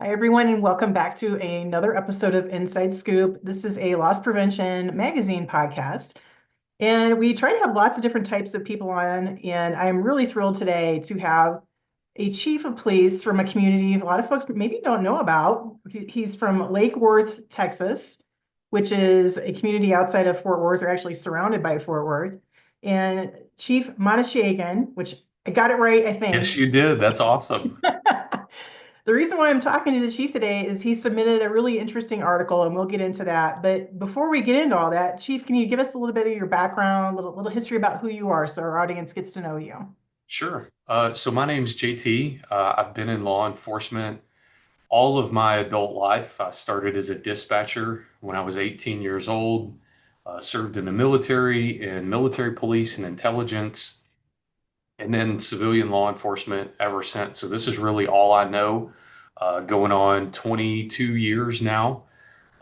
Hi, everyone, and welcome back to another episode of Inside Scoop. This is a loss prevention magazine podcast, and we try to have lots of different types of people on. And I'm really thrilled today to have a chief of police from a community a lot of folks maybe don't know about. He's from Lake Worth, Texas, which is a community outside of Fort Worth, or actually surrounded by Fort Worth. And Chief Manoushagian, which I got it right, I Yes, think. you did. That's awesome. The reason why I'm talking to the chief today is he submitted a really interesting article, and we'll get into that. But before we get into all that, Chief, can you give us a little bit of your background, little history about who you are, so our audience gets to know you? Sure. So my name's JT. I've been in law enforcement all of my adult life. I started as a dispatcher when I was 18 years old, served in the military and military police and intelligence, and then civilian law enforcement ever since. So this is really all I know, going on 22 years now.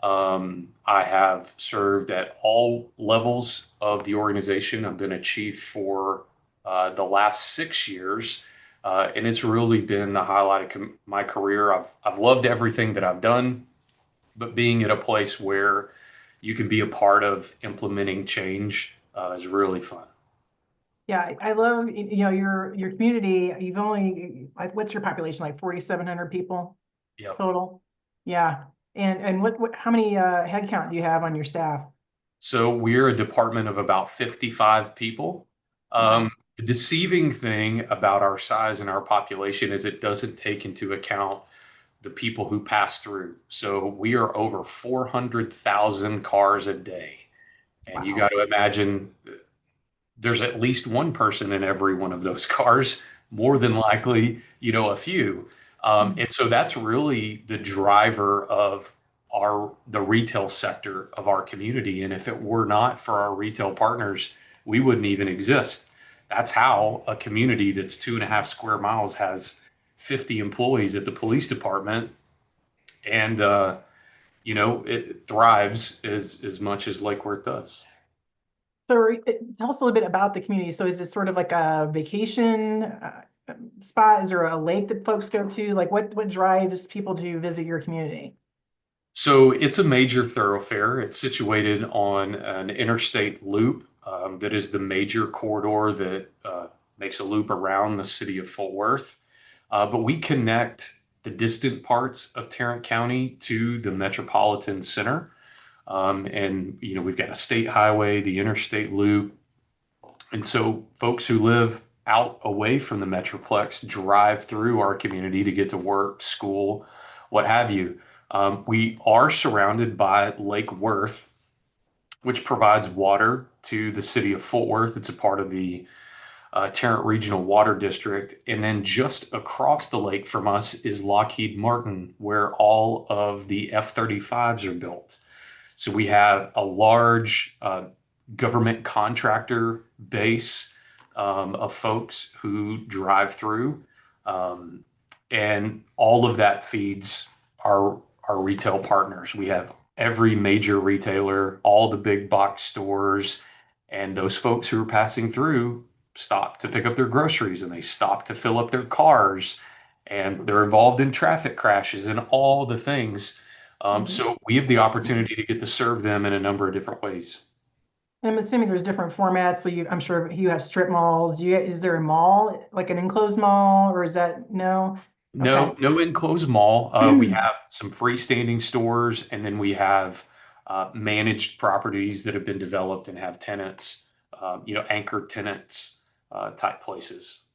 I have served at all levels of the organization. I've been a chief for the last 6 years, and it's really been the highlight of my career. I've loved everything that I've done, but being at a place where you can be a part of implementing change is really fun. Yeah, I love your community. You've only like what's your population, like 4,700 people Yep. total? Yeah, and what how many head count do you have on your staff? So we're a department of about 55 people. Okay. The deceiving thing about our size and our population is it doesn't take into account the people who pass through. So we are over 400,000 cars a day. And you got Wow. to imagine there's at least one person in every one of those cars, more than likely, a few. And so that's really the driver of the retail sector of our community. And if it were not for our retail partners, we wouldn't even exist. That's how a community that's 2.5 square miles has 50 employees at the police department, and it thrives as much as Lake Worth does. So tell us a little bit about the community. So is it sort of like a vacation spot? Is there a lake that folks go to? Like what drives people to visit your community? So it's a major thoroughfare. It's situated on an interstate loop that is the major corridor that makes a loop around the city of Fort Worth. But we connect the distant parts of Tarrant County to the metropolitan center. And, we've got a state highway, the interstate loop. And so folks who live out away from the Metroplex drive through our community to get to work, school, what have you. We are surrounded by Lake Worth, which provides water to the city of Fort Worth. It's a part of the Tarrant Regional Water District. And then just across the lake from us is Lockheed Martin, where all of the F-35s are built. So we have a large government contractor base of folks who drive through, um, and all of that feeds our retail partners. We have every major retailer, all the big box stores, and those folks who are passing through stop to pick up their groceries and they stop to fill up their cars, and they're involved in traffic crashes and all the things. Mhm. So we have the opportunity to get to serve them in a number of different ways. And I'm assuming there's different formats. So I'm sure you have strip malls. Is there a mall, like an enclosed mall, or is that no? Okay. No, no enclosed mall. We have some freestanding stores, and then we have managed properties that have been developed and have tenants, anchor tenants type places.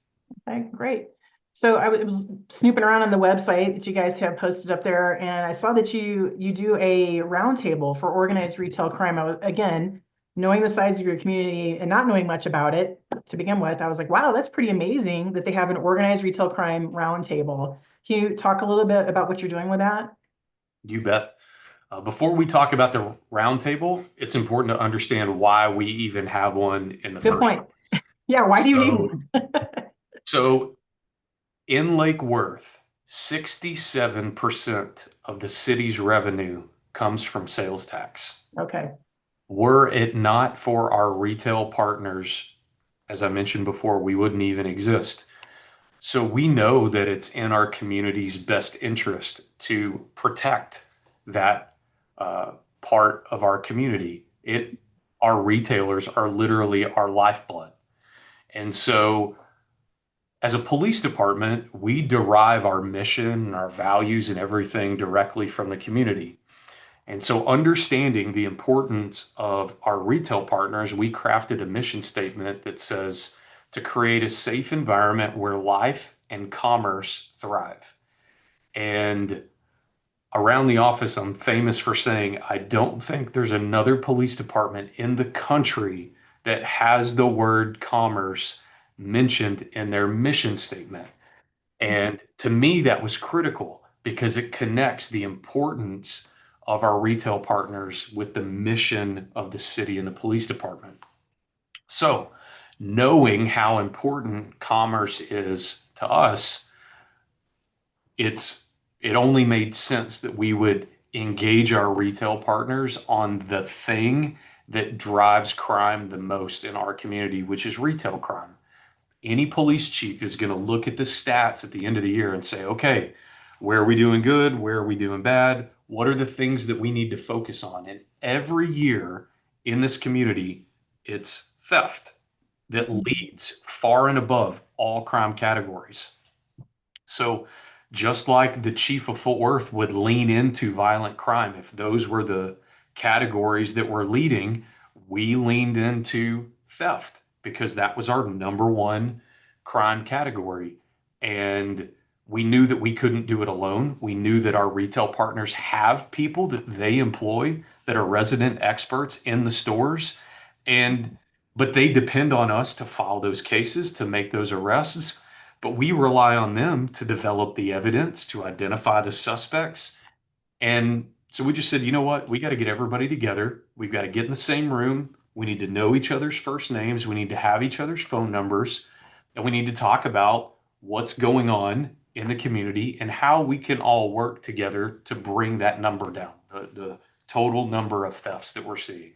Okay, great. So was snooping around on the website that you guys have posted up there, and I saw that you do a roundtable for organized retail crime. Again, knowing the size of your community and not knowing much about it to begin with, I was like, wow, that's pretty amazing that they have an organized retail crime roundtable. Can you talk a little bit about what you're doing with that? You bet. Before we talk about the roundtable, it's important to understand why we even have one in the Good first point. place. Yeah, why do you need So, one? so in Lake Worth, 67% of the city's revenue comes from sales tax. Okay. Were it not for our retail partners, as I mentioned before, we wouldn't even exist. So we know that it's in our community's best interest to protect that uh, part of our community. Our retailers are literally our lifeblood. And so as a police department, we derive our mission and our values and everything directly from the community. And so, understanding the importance of our retail partners, we crafted a mission statement that says to create a safe environment where life and commerce thrive. And around the office, I'm famous for saying, I don't think there's another police department in the country that has the word commerce mentioned in their mission statement. And to me, that was critical because it connects the importance of our retail partners with the mission of the city and the police department. So, knowing how important commerce is to us, it only made sense that we would engage our retail partners on the thing that drives crime the most in our community, which is retail crime. Any police chief is going to look at the stats at the end of the year and say, okay, where are we doing good? Where are we doing bad? What are the things that we need to focus on? And every year in this community, it's theft that leads far and above all crime categories. So just like the chief of Fort Worth would lean into violent crime, if those were the categories that were leading, we leaned into theft because that was our number one crime category. And we knew that we couldn't do it alone. We knew that our retail partners have people that they employ that are resident experts in the stores. And but they depend on us to file those cases, to make those arrests, but we rely on them to develop the evidence, to identify the suspects. And so we just said, you know what? We got to get everybody together. We've got to get in the same room. We need to know each other's first names. We need to have each other's phone numbers. And we need to talk about what's going on in the community and how we can all work together to bring that number down, the total number of thefts that we're seeing.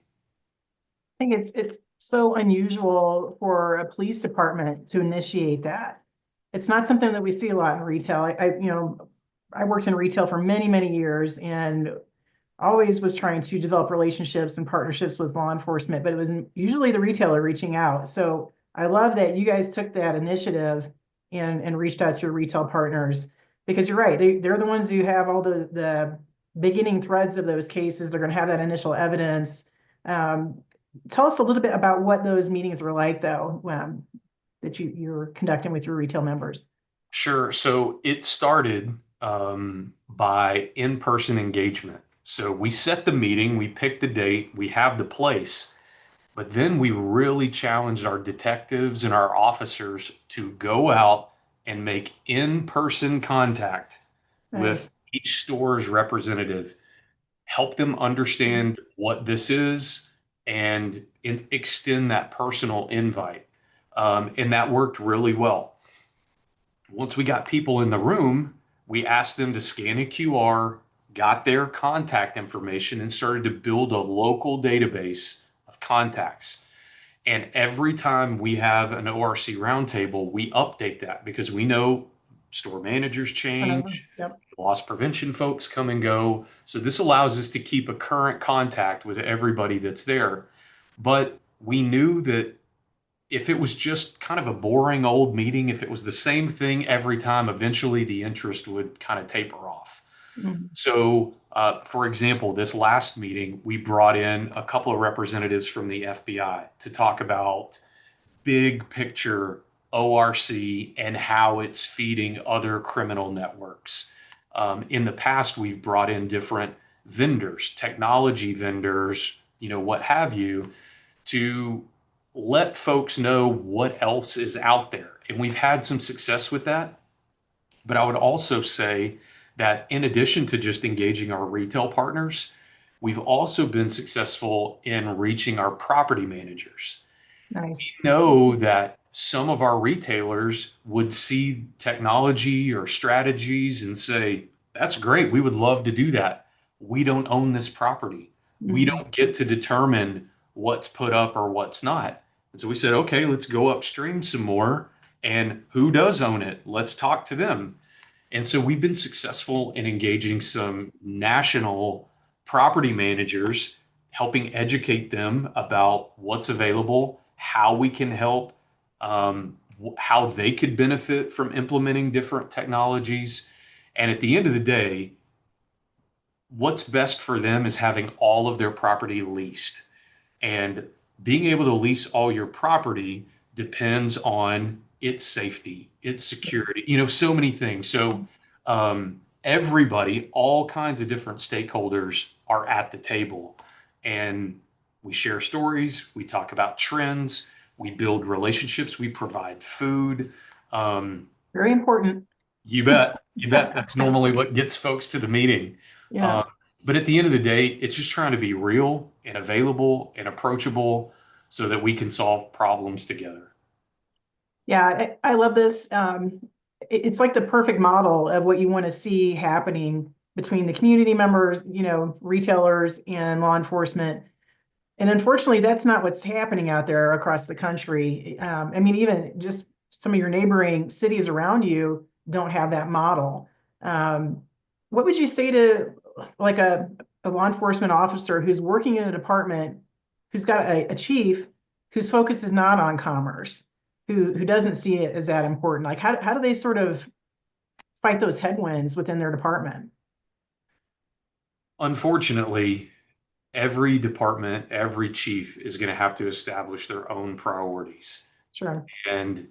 I think it's so unusual for a police department to initiate that. It's not something that we see a lot in retail. I worked in retail for many, many years and always was trying to develop relationships and partnerships with law enforcement, but it was usually the retailer reaching out. So I love that you guys took that initiative and reached out to your retail partners because you're right. They're the ones who have all the beginning threads of those cases. They're going to have that initial evidence. Tell us a little bit about what those meetings were like, though, that you're conducting with your retail members. Sure. So it started by in-person engagement. So we set the meeting, we picked the date, we have the place, but then we really challenged our detectives and our officers to go out and make in-person contact with Nice. each store's representative, help them understand what this is, and extend that personal invite. And that worked really well. Once we got people in the room, we asked them to scan a QR, got their contact information, and started to build a local database of contacts. And every time we have an ORC roundtable, we update that because we know store managers change, Yep. loss prevention folks come and go. So this allows us to keep a current contact with everybody that's there. But we knew that if it was just kind of a boring old meeting, if it was the same thing every time, eventually the interest would kind of taper off. Mhm. So, for example, this last meeting, we brought in a couple of representatives from the FBI to talk about big picture ORC and how it's feeding other criminal networks. In the past, we've brought in different vendors, technology vendors, what have you, to let folks know what else is out there. And we've had some success with that. But I would also say that in addition to just engaging our retail partners, we've also been successful in reaching our property managers. Nice. Know that some of our retailers would see technology or strategies and say, that's great. We would love to do that. We don't own this property. We Mhm. don't get to determine what's put up or what's not. And so we said, okay, let's go upstream some more And who does own it? Let's talk to them. And so we've been successful in engaging some national property managers, helping educate them about what's available, how we can help, how they could benefit from implementing different technologies. And at the end of the day, what's best for them is having all of their property leased. And being able to lease all your property depends on its safety, its security, so many things. So everybody, all kinds of different stakeholders are at the table. And we share stories, we talk about trends, we build relationships, we provide food. Um, Very important. you bet. You bet. That's normally what gets folks to the meeting. Yeah. Um, but at the end of the day, it's just trying to be real and available and approachable so that we can solve problems together. Yeah, I love this. It's like the perfect model of what you want to see happening between the community members, retailers and law enforcement. And unfortunately, that's not what's happening out there across the country. I mean, even just some of your neighboring cities around you don't have that model. Um, what would you say to like a law enforcement officer who's working in a department, who's got a chief whose focus is not on commerce, who doesn't see it as that important? Like, how do they sort of fight those headwinds within their department? Unfortunately, every department, every chief is going to have to establish their own priorities. Sure. And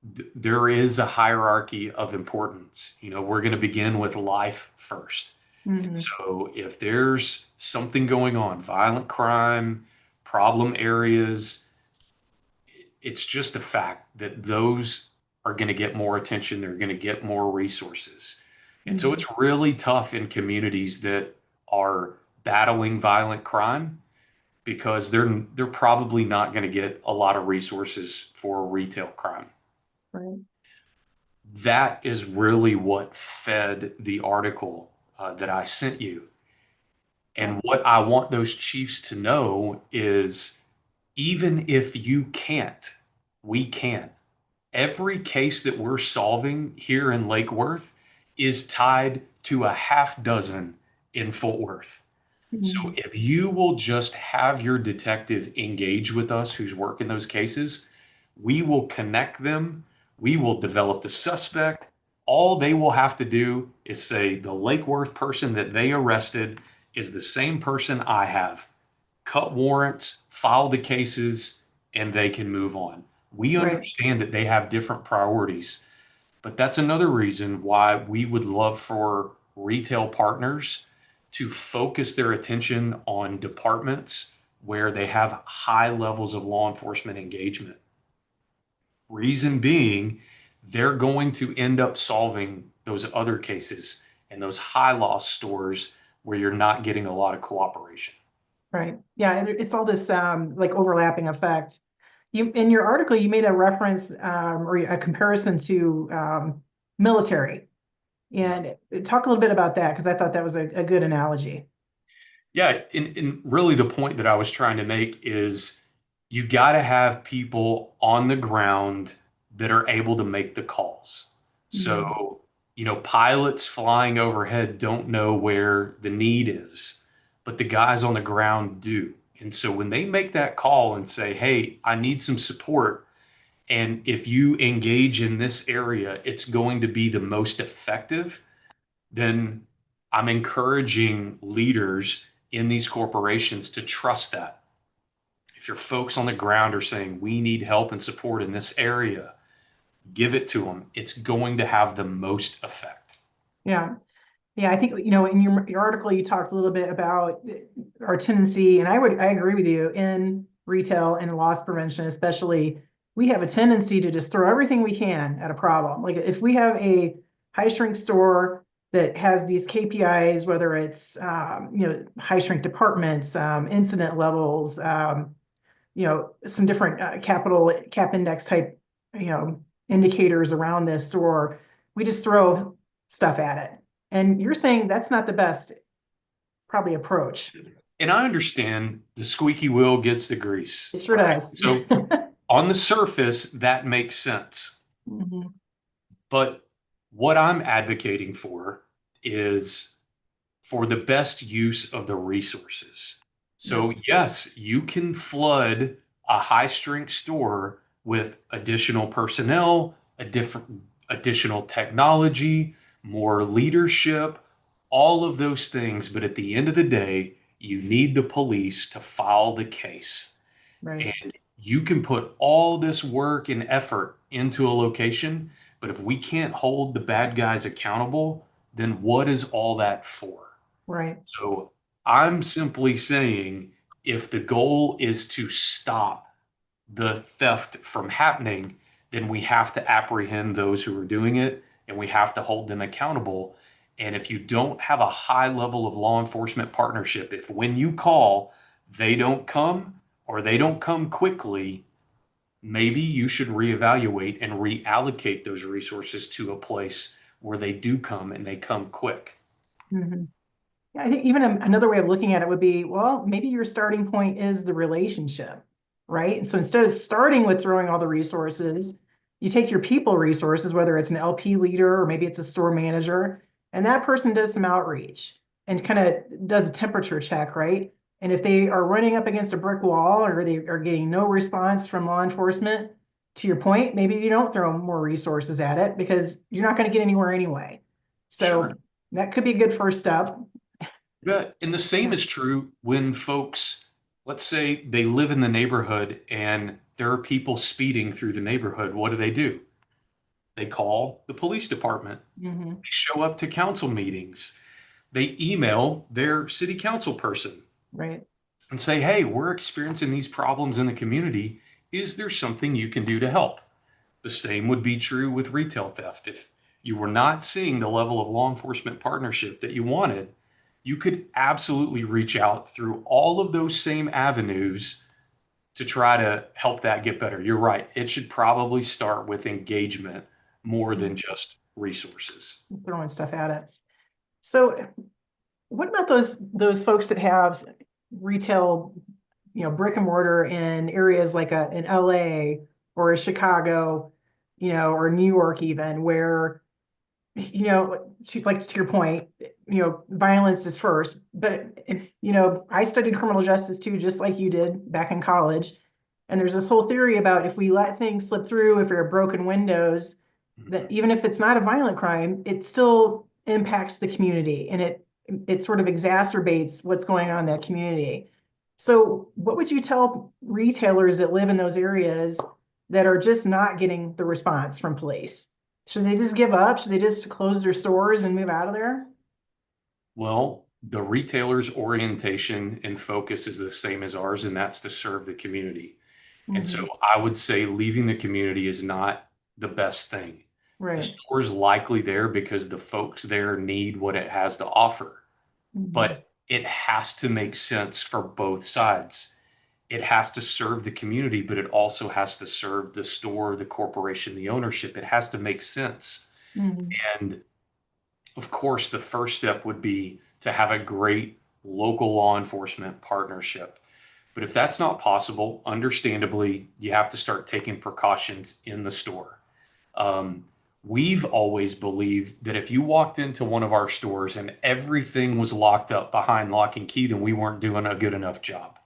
there is a hierarchy of importance. We're going to begin with life first. And Hmm. so if there's something going on, violent crime, problem areas, it's just a fact that those are going to get more attention. They're going to get more resources. And so Hmm. it's really tough in communities that are battling violent crime because they're probably not going to get a lot of resources for retail crime. Right. That is really what fed the article that I sent you. Yeah. And what I want those chiefs to know is even if you can't, we can. Every case that we're solving here in Lake Worth is tied to a half dozen in Fort Worth. So Mhm. if you will just have your detective engage with us who's working those cases, we will connect them. We will develop the suspect. All they will have to do is say the Lake Worth person that they arrested is the same person I have. Cut warrants, file the cases, and they can move on. We Right. understand that they have different priorities, but that's another reason why we would love for retail partners to focus their attention on departments where they have high levels of law enforcement engagement. Reason being, they're going to end up solving those other cases and those high loss stores where you're not getting a lot of cooperation. Right. Yeah, and it's all this like overlapping effect. You in your article, you made a reference or a comparison to military. Yeah. And talk a little bit about that because I thought that was a good analogy. Yeah, and really the point that I was trying to make is you got to have people on the ground that are able to make the calls. Mhm. So, pilots flying overhead don't know where the need is, but the guys on the ground do. And so when they make that call and say, "Hey, I need some support," and if you engage in this area, it's going to be the most effective, then I'm encouraging leaders in these corporations to trust that. If your folks on the ground are saying, we need help and support in this area, give it to them. It's going to have the most effect. Yeah. Yeah, I think, in your article, you talked a little bit about our tendency, and I agree with you in retail and loss prevention, especially, we have a tendency to just throw everything we can at a problem. Like if we have a high shrink store that has these KPIs, whether it's, high shrink departments, incident levels, some different capital cap index type, you know, indicators around this store, we just throw stuff at it. And you're saying that's not the best probably approach. And I understand the squeaky wheel gets the grease, It sure right? does. So on the surface, that makes sense. Mhm. But what I'm advocating for is for the best use of the resources. So, Right. yes, you can flood a high strength store with additional personnel, a different additional technology, more leadership, all of those things. But at the end of the day, you need the police to file the case. Right. And you can put all this work and effort into a location, but if we can't hold the bad guys accountable, then what is all that for? Right. So I'm simply saying if the goal is to stop the theft from happening, then we have to apprehend those who are doing it and we have to hold them accountable. And if you don't have a high level of law enforcement partnership, if when you call, they don't come or they don't come quickly, maybe you should reevaluate and reallocate those resources to a place where they do come and they come quick. Mhm. Yeah, I think even another way of looking at it would be, well, maybe your starting point is the relationship, right? And so instead of starting with throwing all the resources, you take your people resources, whether it's an LP leader or maybe it's a store manager, and that person does some outreach and kind of does a temperature check, right? And if they are running up against a brick wall or they are getting no response from law enforcement, to your point, maybe you don't throw more resources at it because you're not going to get anywhere anyway. Sure. So that could be a good first step. Yeah, and the same Yeah. is true when folks, let's say they live in the neighborhood and there are people speeding through the neighborhood. What do? They call the police department. Mhm. They show up to council meetings. They email their city council person Right. and say, hey, we're experiencing these problems in the community. Is there something you can do to help? The same would be true with retail theft. If you were not seeing the level of law enforcement partnership that you wanted, you could absolutely reach out through all of those same avenues to try to help that get better. You're right. It should probably start with engagement more than just resources. Throwing stuff at it. So what about those folks that have retail, brick and mortar in areas like in LA or Chicago, or New York even, where like to your point, violence is first. But I studied criminal justice too, just like you did back in college. And there's this whole theory about if we let things slip through, if there are broken windows, that Mhm. even if it's not a violent crime, it still impacts the community and it sort of exacerbates what's going on in that community. So, what would you tell retailers that live in those areas that are just not getting the response from police? Should they just give up? Should they just close their stores and move out of there? Well, the retailer's orientation and focus is the same as ours, and that's to serve the community. And so Hmm. I would say leaving the community is not the best thing. The Right. store is likely there because the folks there need what it has to offer, Hmm. but it has to make sense for both sides. It has to serve the community, but it also has to serve the store, the corporation, the ownership. It has to make sense. Hmm. And of course, the first step would be to have a great local law enforcement partnership. But if that's not possible, understandably, you have to start taking precautions in the store. Um, we've always believed that if you walked into one of our stores and everything was locked up behind lock and key, then we weren't doing a good enough job.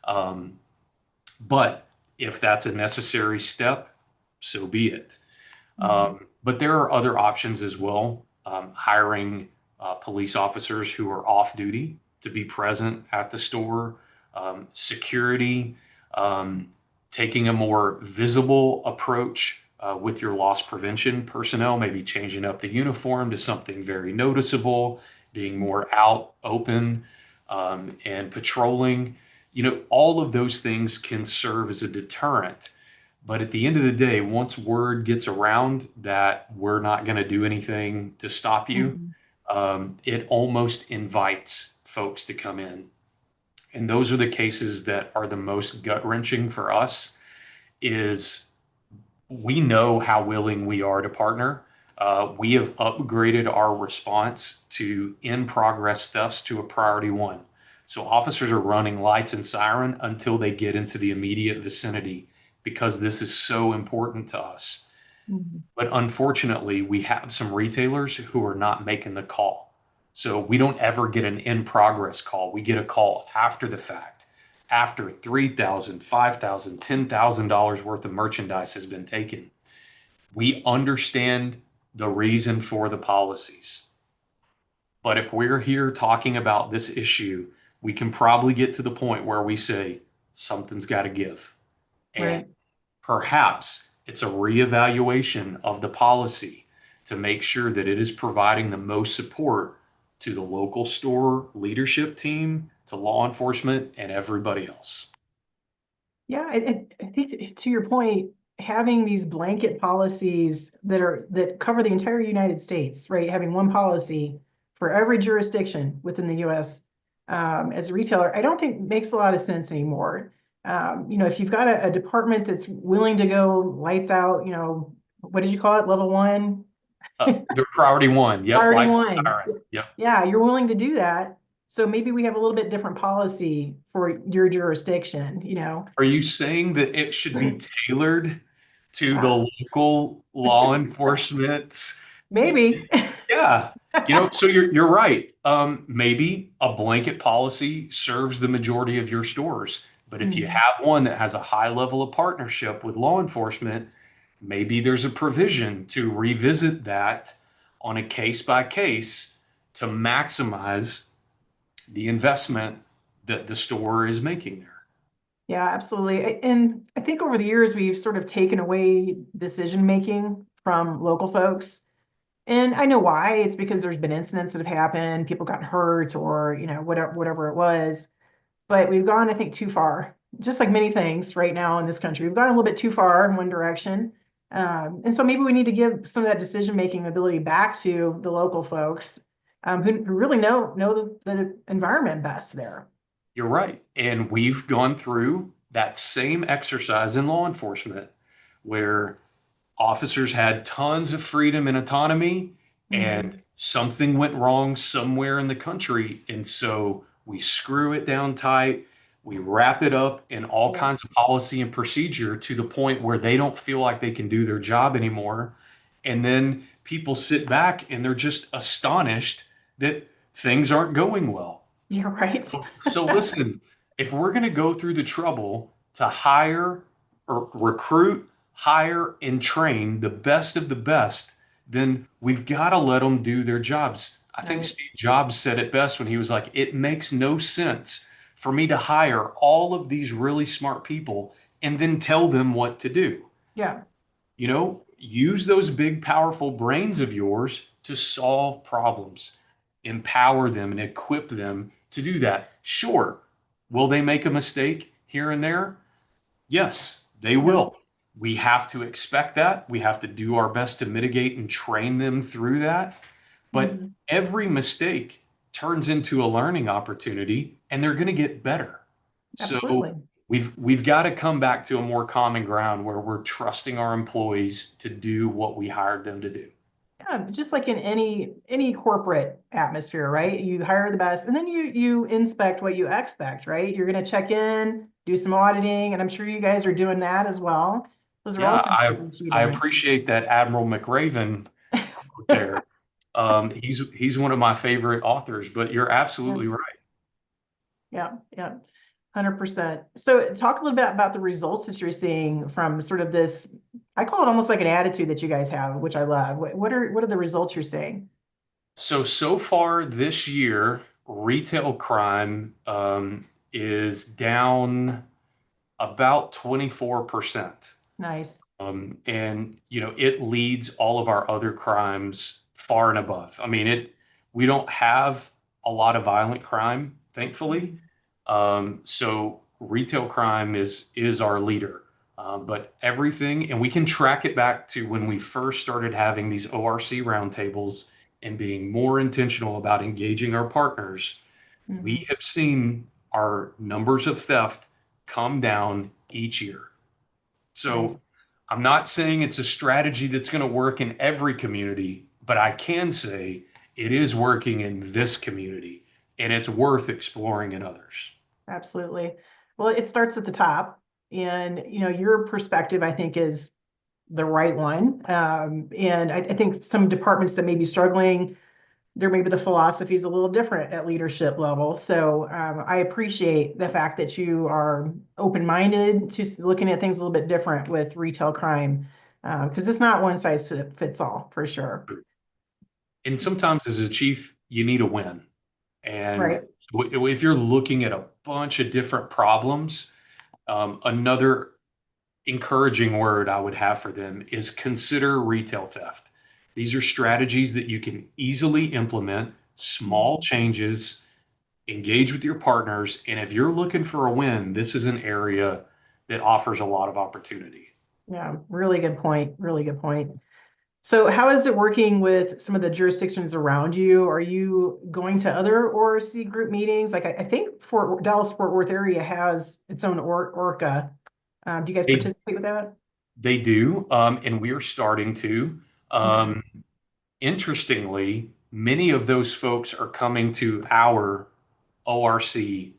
Um, but if that's a necessary step, so be it. Hmm. But there are other options as well. Hiring police officers who are off duty to be present at the store, security, um, taking a more visible approach with your loss prevention personnel, maybe changing up the uniform to something very noticeable, being more out, open, and patrolling. All of those things can serve as a deterrent. But at the end of the day, once word gets around that we're not going to do anything to stop you, Hmm. it almost invites folks to come in. And those are the cases that are the most gut wrenching for us is we know how willing we are to partner. We have upgraded our response to in progress thefts to a priority one. So officers are running lights and siren until they get into the immediate vicinity because this is so important to us. Mhm. But unfortunately, we have some retailers who are not making the call. So we don't ever get an in progress call. We get a call after the fact, after $3,000, $5,000, $10,000 worth of merchandise has been taken. We understand the reason for the policies. But if we're here talking about this issue, we can probably get to the point where we say something's got to give. And Right. perhaps it's a reevaluation of the policy to make sure that it is providing the most support to the local store leadership team, to law enforcement, and everybody else. Yeah, I think to your point, having these blanket policies that cover the entire United States, right? Having one policy for every jurisdiction within the US, as a retailer, I don't think makes a lot of sense anymore. If you've got a department that's willing to go lights out, what did you call it? Level one, They're priority one. Yep, priority lights and one. siren. Yep. Yeah, you're willing to do that. So maybe we have a little bit different policy for your jurisdiction. Are you saying that it should be tailored to the Uh, local law enforcement? maybe. Yeah. So you're right. Maybe a blanket policy serves the majority of your stores. But if you Mhm. have one that has a high level of partnership with law enforcement, maybe there's a provision to revisit that on a case by case to maximize the investment that the store is making there. Yeah, absolutely. And I think over the years, we've sort of taken away decision making from local folks. And I know why. It's because there's been incidents that have happened, people got hurt, or whatever it was. But we've gone, I think, too far. Just like many things right now in this country, we've gone a little bit too far in one direction. And so maybe we need to give some of that decision making ability back to the local folks, who really know the environment best there. You're right. And we've gone through that same exercise in law enforcement where officers had tons of freedom and autonomy, and Mhm. something went wrong somewhere in the country. And so we screw it down tight. We wrap it up in all Yeah. kinds of policy and procedure to the point where they don't feel like they can do their job anymore. And then people sit back and they're just astonished that things aren't going well. You're right. So listen, if we're going to go through the trouble to hire or recruit, hire, and train the best of the best, then we've got to let them do their jobs. I think Right. Steve Jobs said it best when he was like, it makes no sense for me to hire all of these really smart people and then tell them what to do. Yeah. Use those big, powerful brains of yours to solve problems, empower them, and equip them to do that. Sure, will they make a mistake here and there? Yes, they Yeah. will. We have to expect that. We have to do our best to mitigate and train them through that. But Mhm. every mistake turns into a learning opportunity, and they're going to get better. So Absolutely. we've got to come back to a more common ground where we're trusting our employees to do what we hired them to do. Yeah, just like in any corporate atmosphere, right? You hire the best, and then you inspect what you expect, right? You're going to check in, do some auditing, and I'm sure you guys are doing that as well. Those are Yeah, all things I that you should be I doing. appreciate that Admiral McRaven quote there. He's one of my favorite authors, but you're Yeah, absolutely right. yeah, yeah. 100%. So talk a little bit about the results that you're seeing from sort of this, I call it almost like an attitude that you guys have, which I love. What are the results you're seeing? So far this year, retail crime is down about 24%. Nice. And it leads all of our other crimes far and above. I mean, we don't have a lot of violent crime, thankfully. Mhm. So retail crime is our leader. But everything, and we can track it back to when we first started having these ORC roundtables and being more intentional about engaging our partners. We Mhm. have seen our numbers of theft come down each year. So Nice. I'm not saying it's a strategy that's going to work in every community, but I can say it is working in this community and it's worth exploring in others. Absolutely. Well, it starts at the top, and your perspective, I think, is the right one. And I think some departments that may be struggling, there maybe the philosophy is a little different at leadership level. So I appreciate the fact that you are open-minded to looking at things a little bit different with retail crime, because it's not one size fits all for sure. And sometimes as a chief, you need a win. And Right. if you're looking at a bunch of different problems, another encouraging word I would have for them is consider retail theft. These are strategies that you can easily implement, small changes, engage with your partners. And if you're looking for a win, this is an area that offers a lot of opportunity. Yeah, really good point. Really good point. So how is it working with some of the jurisdictions around you? Are you going to other ORC group meetings? Like I think Dallas Fort Worth area has its own ORCA. Do you guys They, participate with that? they do, and we are starting to. Okay. Um, Interestingly, many of those folks are coming to our ORC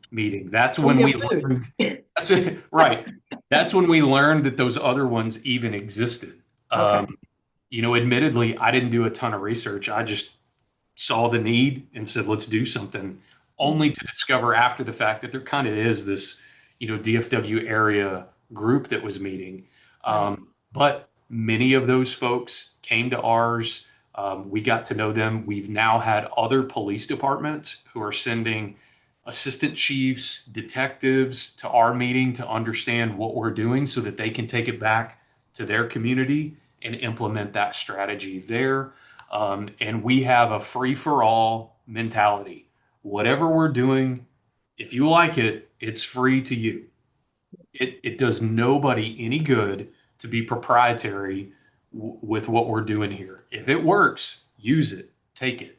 meeting. That's Oh, when you we have food. learned, that's it, right. That's when we learned that those other ones even existed. Okay. Admittedly, I didn't do a ton of research. I just saw the need and said, let's do something, only to discover after the fact that there kind of is this, DFW area group that was meeting. Right. But many of those folks came to ours. We got to know them. We've now had other police departments who are sending assistant chiefs, detectives to our meeting to understand what we're doing so that they can take it back to their community and implement that strategy there. And we have a free for all mentality. Whatever we're doing, if you like it, it's free to you. It does nobody any good to be proprietary with what we're doing here. If it works, use it, take it.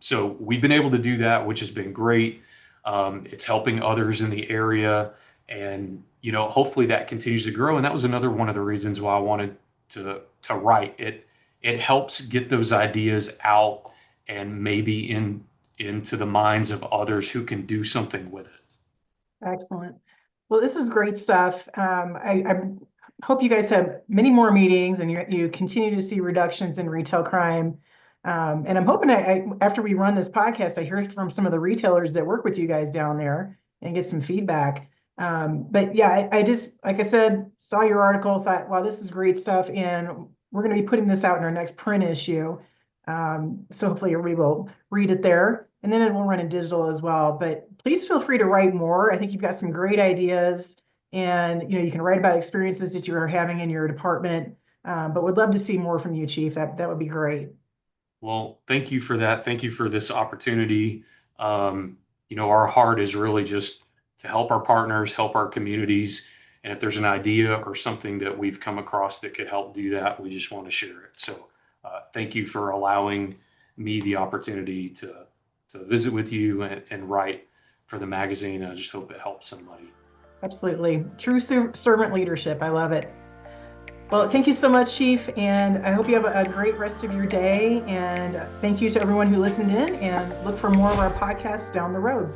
So we've been able to do that, which has been great. It's helping others in the area, and hopefully that continues to grow. And that was another one of the reasons why I wanted to write it. It helps get those ideas out and maybe into the minds of others who can do something with it. Excellent. Well, this is great stuff. I hope you guys have many more meetings and you continue to see reductions in retail crime. And I'm hoping after we run this podcast, I hear from some of the retailers that work with you guys down there and get some feedback. But yeah, I just, like I said, saw your article, thought, wow, this is great stuff. And we're going to be putting this out in our next print issue. So hopefully everybody will read it there. And then it will run in digital as well. But please feel free to write more. I think you've got some great ideas. And you can write about experiences that you are having in your department. But would love to see more from you, Chief. That would be great. Well, thank you for that. Thank you for this opportunity. Our heart is really just to help our partners, help our communities. And if there's an idea or something that we've come across that could help do that, we just want to share it. So thank you for allowing me the opportunity to visit with you and write for the magazine. I just hope it helps somebody. Absolutely. True servant leadership. I love it. Well, thank you so much, Chief, and I hope you have a great rest of your day. And thank you to everyone who listened in, and look for more of our podcasts down the road.